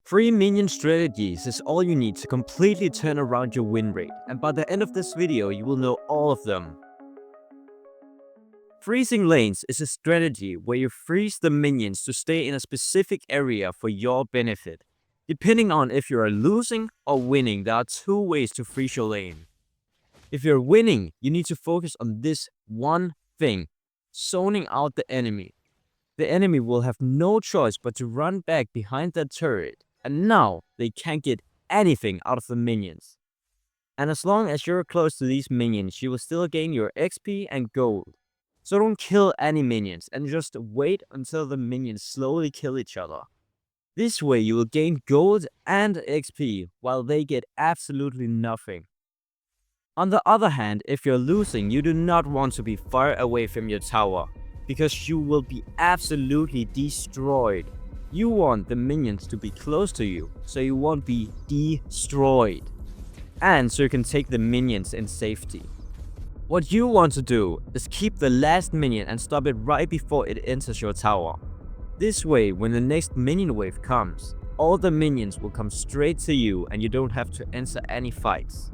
3 minion strategies is all you need to completely turn around your win rate, and by the end of this video you will know all of them. Freezing lanes is a strategy where you freeze the minions to stay in a specific area for your benefit. Depending on if you are losing or winning, there are two ways to freeze your lane. If you're winning, you need to focus on this one thing: zoning out the enemy. The enemy will have no choice but to run back behind that turret, and now they can't get anything out of the minions. And as long as you're close to these minions, you will still gain your XP and gold. So don't kill any minions and just wait until the minions slowly kill each other. This way you will gain gold and XP while they get absolutely nothing. On the other hand, if you're losing, you do not want to be far away from your tower, because you will be absolutely destroyed. You want the minions to be close to you, so you won't be destroyed. And so you can take the minions in safety. What you want to do is keep the last minion and stop it right before it enters your tower. This way, when the next minion wave comes, all the minions will come straight to you and you don't have to enter any fights.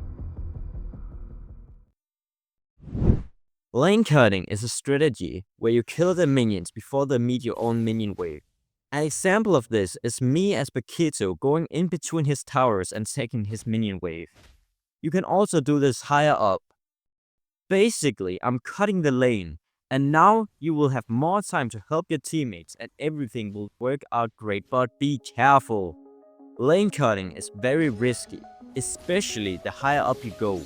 Lane cutting is a strategy where you kill the minions before they meet your own minion wave. An example of this is me as Paquito going in between his towers and taking his minion wave. You can also do this higher up. Basically, I'm cutting the lane, and now you will have more time to help your teammates and everything will work out great, but be careful. Lane cutting is very risky, especially the higher up you go.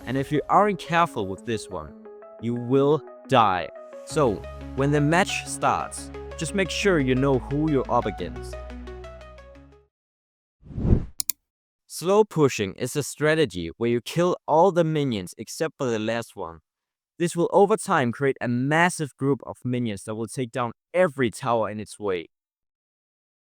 And if you aren't careful with this one, you will die. So, when the match starts, just make sure you know who you're up against. Slow pushing is a strategy where you kill all the minions except for the last one. This will over time create a massive group of minions that will take down every tower in its way.